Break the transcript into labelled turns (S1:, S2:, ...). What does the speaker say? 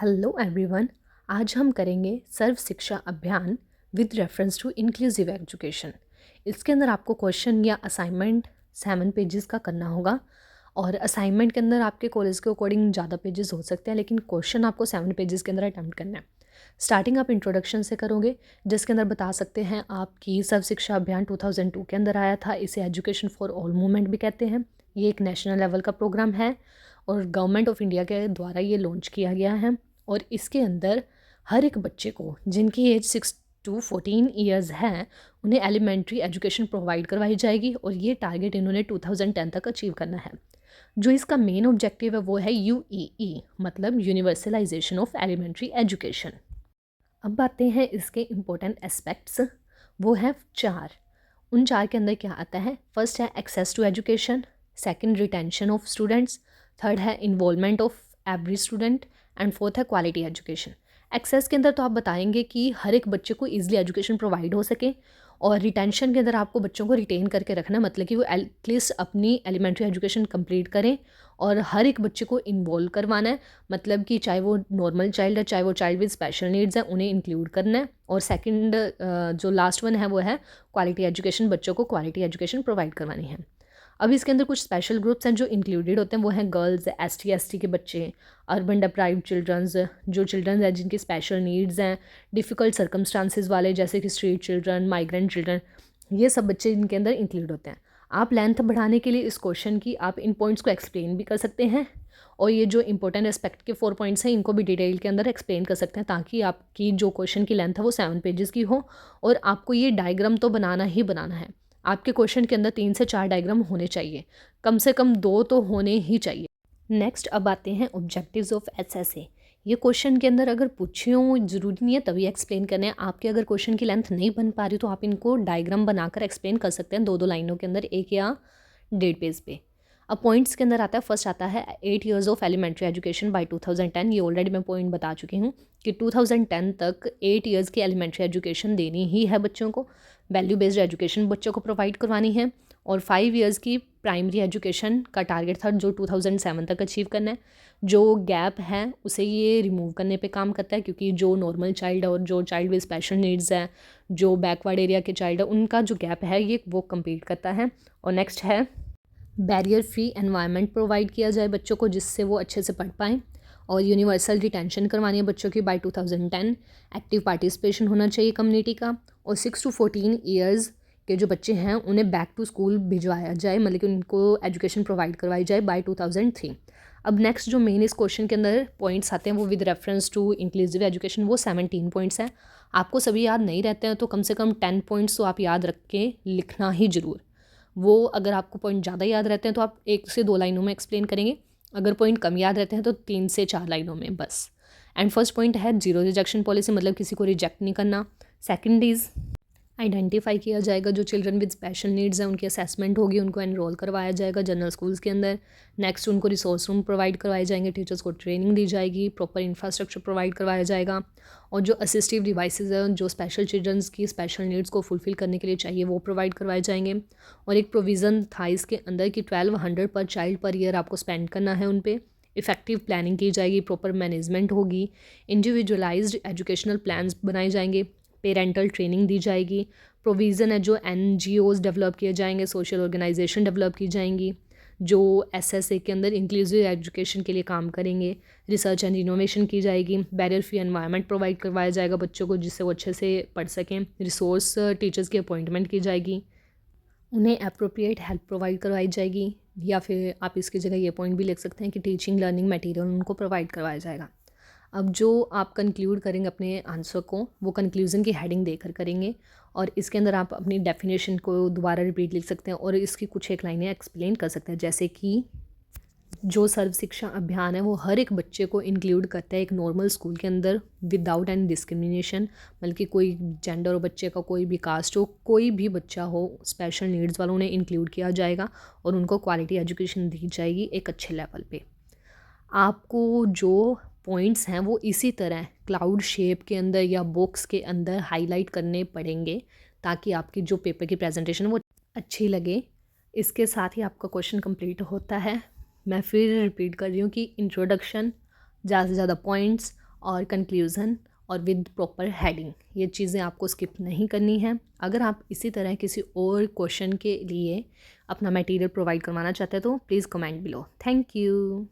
S1: Hello everyone. आज हम करेंगे Sarva Shiksha Abhiyan with reference to inclusive education. इसके अंदर आपको क्वेश्चन या असाइनमेंट 7 पेजेस का करना होगा और असाइनमेंट के अंदर आपके कॉलेज के अकॉर्डिंग ज़्यादा पेजेस हो सकते हैं, लेकिन क्वेश्चन आपको 7 पेजेस के अंदर अटैम्प्ट करना है। स्टार्टिंग आप इंट्रोडक्शन से करोगे, जिसके अंदर बता सकते हैं आपकी सर्व शिक्षा अभियान 2002 के अंदर आया था। इसे एजुकेशन फॉर ऑल मूवमेंट भी कहते हैं। ये एक नेशनल लेवल का प्रोग्राम है और गवर्नमेंट ऑफ इंडिया के द्वारा ये लॉन्च किया गया है। और इसके अंदर हर एक बच्चे को जिनकी एज 6 to 14 ईयर्स है उन्हें एलिमेंट्री एजुकेशन प्रोवाइड करवाई जाएगी और ये टारगेट इन्होंने 2010 तक अचीव करना है। जो इसका मेन ऑब्जेक्टिव है वो है यूईई, मतलब यूनिवर्सलाइजेशन ऑफ एलिमेंट्री एजुकेशन। अब आते हैं इसके इम्पोर्टेंट एस्पेक्ट्स, वो है 4। उन 4 के अंदर क्या आता है? फर्स्ट है access to education, second retention of students, third है involvement of every student and fourth है क्वालिटी एजुकेशन। एक्सेस के अंदर तो आप बताएंगे कि हर एक बच्चे को ईजिली एजुकेशन प्रोवाइड हो सके, और रिटेंशन के अंदर आपको बच्चों को रिटेन करके रखना, मतलब कि वो एटलीस्ट अपनी एलिमेंट्री एजुकेशन कंप्लीट करें। और हर एक बच्चे को इन्वॉल्व करवाना है, मतलब कि चाहे वो नॉर्मल चाइल्ड है, चाहे वो चाइल्ड विद स्पेशल नीड्स है, उन्हें इंक्लूड करना है। और सेकंड जो लास्ट वन है वो है क्वालिटी एजुकेशन, बच्चों को क्वालिटी एजुकेशन प्रोवाइड करवानी है। अब इसके अंदर कुछ स्पेशल ग्रुप्स हैं जो इंक्लूडेड होते हैं, वो हैं गर्ल्स, एसटी के बच्चे, अर्बन डिप्राइव्ड चिल्ड्रंस, जो चिल्ड्रंस हैं जिनकी स्पेशल नीड्स हैं, डिफ़िकल्ट सर्कमस्टांसिस वाले जैसे कि स्ट्रीट चिल्ड्रन, माइग्रेंट चिल्ड्रन, ये सब बच्चे इनके अंदर इंक्लूड होते हैं। आप लेंथ बढ़ाने के लिए इस क्वेश्चन की आप इन पॉइंट्स को एक्सप्लेन भी कर सकते हैं, और ये जो इंपॉर्टेंट एस्पेक्ट के 4 पॉइंट्स हैं इनको भी डिटेल के अंदर एक्सप्लेन कर सकते हैं, ताकि आपकी जो क्वेश्चन की लेंथ है वो 7 पेजेस की हो। और आपको ये डायग्राम तो बनाना ही बनाना है। आपके क्वेश्चन के अंदर 3 से 4 डायग्राम होने चाहिए, कम से कम 2 तो होने ही चाहिए। नेक्स्ट अब आते हैं ऑब्जेक्टिव्स ऑफ एसएसए। ये क्वेश्चन के अंदर अगर पूछे हो, ज़रूरी नहीं है तभी एक्सप्लेन करने हैं। आपके अगर क्वेश्चन की लेंथ नहीं बन पा रही तो आप इनको डायग्राम बनाकर एक्सप्लेन कर सकते हैं 2-2 लाइनों के अंदर, 1 या 1.5 पेज पे। अब पॉइंट्स के अंदर आता है, फर्स्ट आता है 8 years of elementary education by 2010। ये ऑलरेडी मैं पॉइंट बता चुकी हूँ कि 2010 तक 8 ईयर्स की एलिमेंट्री एजुकेशन देनी ही है बच्चों को। वैल्यू बेस्ड एजुकेशन बच्चों को प्रोवाइड करवानी है। और 5 ईयर्स की प्राइमरी एजुकेशन का टारगेट था जो 2007 तक अचीव करना है। जो गैप है उसे ये रिमूव करने पे काम करता है, क्योंकि जो नॉर्मल चाइल्ड और जो चाइल्ड विद स्पेशल नीड्स है, जो बैकवर्ड एरिया के चाइल्ड है, उनका जो गैप है ये वो कंप्लीट करता है। और नेक्स्ट है बैरियर फ्री एनवायरनमेंट प्रोवाइड किया जाए बच्चों को, जिससे वो अच्छे से पढ़ पाएँ। और यूनिवर्सल रिटेंशन करवानी है बच्चों की बाय 2010। एक्टिव पार्टिसिपेशन होना चाहिए कम्युनिटी का। और 6 to 14 ईयर्स के जो बच्चे हैं उन्हें बैक टू स्कूल भिजवाया जाए, मतलब कि उनको एजुकेशन प्रोवाइड करवाई जाए बाय 2003। अब नेक्स्ट जो मेन इस क्वेश्चन के अंदर पॉइंट्स आते हैं वो with reference to inclusive education, वो 17 पॉइंट्स हैं। आपको सभी याद नहीं रहते हैं तो कम से कम 10 पॉइंट्स तो आप याद रख के लिखना ही ज़रूर। वो अगर आपको पॉइंट ज़्यादा याद रहते हैं तो आप 1 से 2 लाइनों में एक्सप्लेन करेंगे, अगर पॉइंट कम याद रहते हैं तो 3 से 4 लाइनों में बस। एंड फर्स्ट पॉइंट है जीरो रिजेक्शन पॉलिसी, मतलब किसी को रिजेक्ट नहीं करना। सेकंड इज़ आइडेंटिफाई किया जाएगा जो चिल्ड्रन विद स्पेशल नीड्स हैं, उनकी असेसमेंट होगी, उनको एनरोल करवाया जाएगा जनरल स्कूल्स के अंदर। नेक्स्ट उनको रिसोर्स रूम प्रोवाइड करवाए जाएंगे, टीचर्स को ट्रेनिंग दी जाएगी, प्रॉपर इंफ्रास्ट्रक्चर प्रोवाइड करवाया जाएगा। और जो असिस्टिव डिवाइसेस हैं जो स्पेशल चिल्ड्रंस की स्पेशल नीड्स को फुलफिल करने के लिए चाहिए वो प्रोवाइड करवाए जाएंगे। और एक प्रोविज़न था इसके अंदर कि 1200 पर चाइल्ड पर ईयर आपको स्पेंड करना है उन पर। इफेक्टिव प्लानिंग की जाएगी, प्रॉपर मैनेजमेंट होगी, इंडिविजुअलाइज्ड एजुकेशनल प्लान्स बनाए जाएंगे, पेरेंटल ट्रेनिंग दी जाएगी। प्रोविज़न है जो NGOs डेवलप किए जाएंगे, सोशल ऑर्गेनाइजेशन डेवलप की जाएंगी जो SSA के अंदर इंक्लूसिव एजुकेशन के लिए काम करेंगे। रिसर्च एंड इनोवेशन की जाएगी। बैरियर फ्री एनवायरनमेंट प्रोवाइड करवाया जाएगा बच्चों को, जिससे वो अच्छे से पढ़ सकें। रिसोर्स टीचर्स की अपॉइंटमेंट की जाएगी, उन्हें अप्रोप्रिएट हेल्प प्रोवाइड करवाई जाएगी। या फिर आप इसकी जगह ये पॉइंट भी लिख सकते हैं कि टीचिंग लर्निंग मटेरियल उनको प्रोवाइड करवाया जाएगा। अब जो आप कंक्लूड करेंगे अपने आंसर को वो कंक्लूजन की हेडिंग देकर करेंगे, और इसके अंदर आप अपनी डेफिनेशन को दोबारा रिपीट लिख सकते हैं और इसकी कुछ एक लाइनें एक्सप्लेन कर सकते हैं, जैसे कि जो सर्व शिक्षा अभियान है वो हर एक बच्चे को इंक्लूड करता है एक नॉर्मल स्कूल के अंदर विदाउट एनी डिस्क्रिमिनेशन, मतलब कि कोई जेंडर हो बच्चे का, कोई भी कास्ट हो, कोई भी बच्चा हो स्पेशल नीड्स वालों उन्हें इंक्लूड किया जाएगा और उनको क्वालिटी एजुकेशन दी जाएगी एक अच्छे लेवल पे। आपको जो पॉइंट्स हैं वो इसी तरह क्लाउड शेप के अंदर या बॉक्स के अंदर हाईलाइट करने पड़ेंगे, ताकि आपकी जो पेपर की प्रेजेंटेशन वो अच्छी लगे। इसके साथ ही आपका क्वेश्चन कंप्लीट होता है। मैं फिर रिपीट कर रही हूँ कि इंट्रोडक्शन, ज़्यादा से ज़्यादा पॉइंट्स और कंक्लूज़न और विद प्रॉपर हेडिंग, ये चीज़ें आपको स्किप नहीं करनी है। अगर आप इसी तरह किसी और क्वेश्चन के लिए अपना मटेरियल प्रोवाइड करवाना चाहते हैं तो please comment below. Thank you.